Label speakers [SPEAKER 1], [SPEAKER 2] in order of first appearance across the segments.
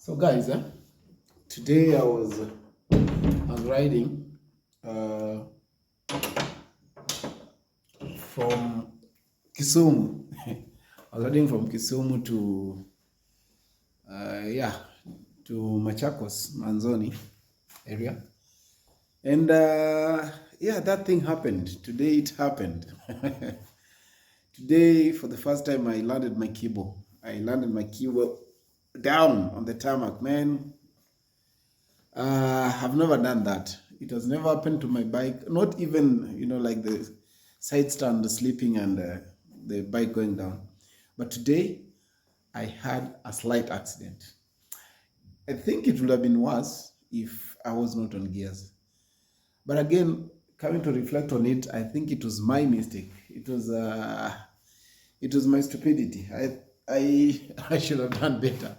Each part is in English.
[SPEAKER 1] So guys, today I was riding uh, from Kisumu. I was riding from Kisumu to to Machakos, Manzoni area, and that thing happened. Today it happened. Today, for the first time, I landed my Kibo. I landed my Kibo down on the tarmac, man. I've never done that. It has never happened to my bike. Not even, like the side stand sleeping and the bike going down. But today, I had a slight accident. I think it would have been worse if I was not on gears. But again, coming to reflect on it, I think it was my mistake. It was my stupidity. I I should have done better.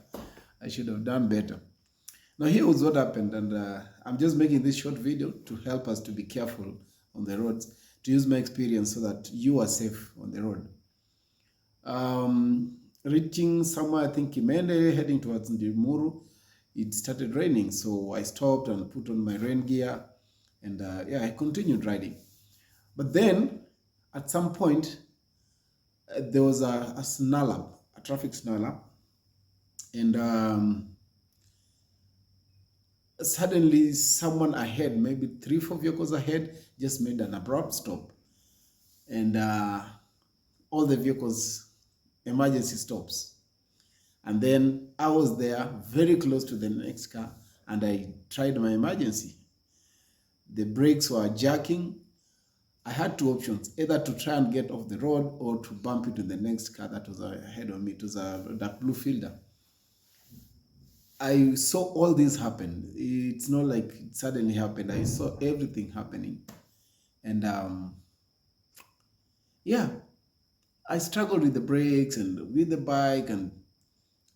[SPEAKER 1] I should have done better. Now here was what happened, and I'm just making this short video to help us to be careful on the roads, to use my experience so that you are safe on the road. Reaching somewhere, I think Kimende, heading towards Ndimuru, it started raining, so I stopped and put on my rain gear, and I continued riding. But then, at some point, there was a snarl up, a traffic snarl up, and suddenly someone ahead, maybe 3, 4 vehicles ahead, just made an abrupt stop, and all the vehicles emergency stops. And then I was there very close to the next car, and I tried my emergency. The brakes were jerking. I had two options: either to try and get off the road or to bump into the next car that was ahead of me. It was that blue fielder. I saw all this happen. It's not like it suddenly happened. I saw everything happening. And I struggled with the brakes and with the bike, and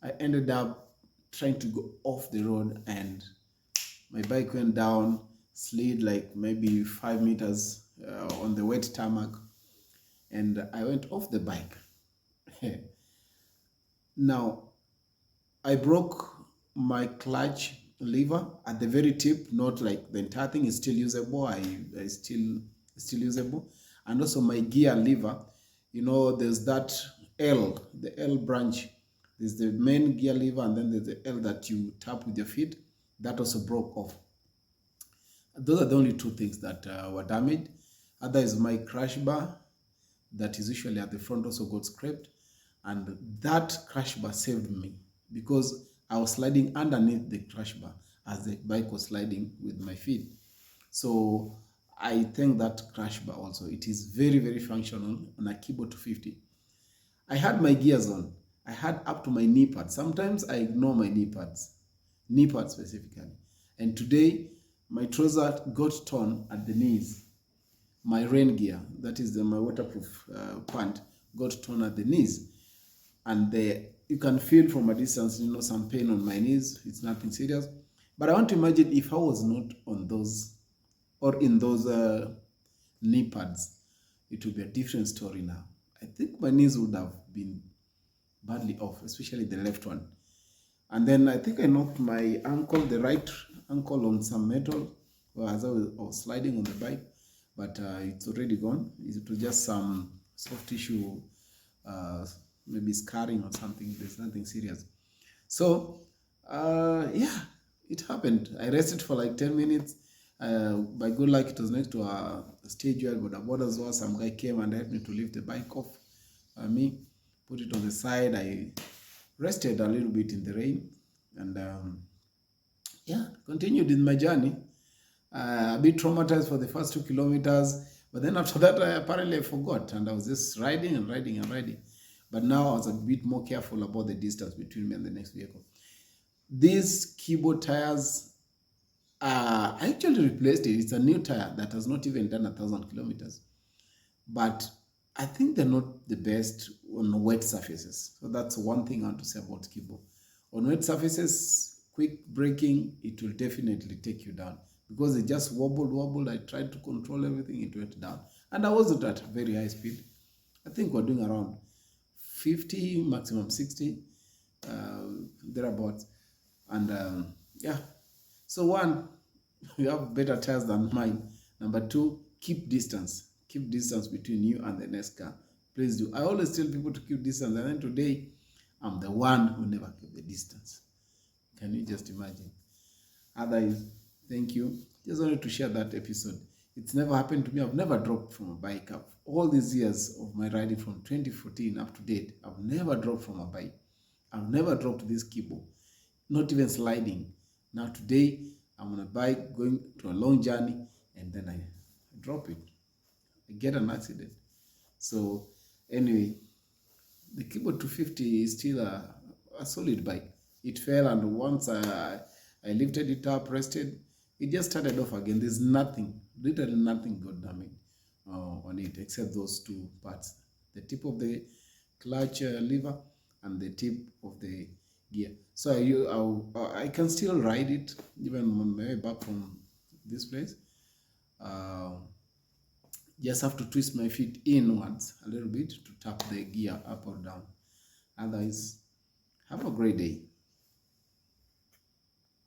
[SPEAKER 1] I ended up trying to go off the road, and my bike went down, slid like maybe 5 meters on the wet tarmac, and I went off the bike. Now, I broke my clutch lever at the very tip, not like the entire thing is still usable. I still usable. And also my gear lever, there's that the L branch. There's the main gear lever, and then there's the L that you tap with your feet. That also broke off. Those are the only two things that were damaged. Other is my crash bar that is usually at the front also got scraped. And that crash bar saved me because I was sliding underneath the crash bar as the bike was sliding with my feet. So I thank that crash bar also. It is very, very functional on a Kibo 250. I had my gears on. I had up to my knee pads. Sometimes I ignore my knee pads specifically. And today, my trouser got torn at the knees. My rain gear, that is my waterproof pant, got torn at the knees. And you can feel from a distance, some pain on my knees. It's nothing serious. But I want to imagine if I was not on those or in those knee pads, it would be a different story now. I think my knees would have been badly off, especially the left one. And then I think I knocked my ankle, the right ankle, on some metal as I was sliding on the bike. But it's already gone. It was just some soft tissue, maybe scarring or something. There's nothing serious. So, it happened. I rested for like 10 minutes. By good luck, it was next to a stage where the borders were. Some guy came and helped me to lift the bike off me, put it on the side. I rested a little bit in the rain, and continued in my journey. A bit traumatized for the first 2 kilometers, but then after that, I forgot, and I was just riding and riding and riding. But now I was a bit more careful about the distance between me and the next vehicle. These Kibo tires, I actually replaced it. It's a new tire that has not even done 1,000 kilometers. But I think they're not the best on wet surfaces. So that's one thing I want to say about Kibo. On wet surfaces, quick braking, it will definitely take you down. Because it just wobbled. I tried to control everything, it went down. And I wasn't at very high speed. I think we're doing around 50, maximum 60, thereabouts. And yeah, so one, you have better tires than mine. Number two, keep distance. Keep distance between you and the next car. Please do. I always tell people to keep distance, and then today, I'm the one who never kept the distance. Can you just imagine? Otherwise, thank you. Just wanted to share that episode. It's never happened to me. I've never dropped from a bike. All these years of my riding from 2014 up to date, I've never dropped from a bike. I've never dropped this Kibo, not even sliding. Now today, I'm on a bike going to a long journey, and then I drop it. I get an accident. So anyway, the Kibo 250 is still a solid bike. It fell, and once I lifted it up, rested, it just started off again. There's nothing, literally nothing got damaged on it except those two parts. The tip of the clutch lever and the tip of the gear. So I can still ride it even on my way back from this place. Uh, just have to twist my feet inwards a little bit to tap the gear up or down. Otherwise, have a great day.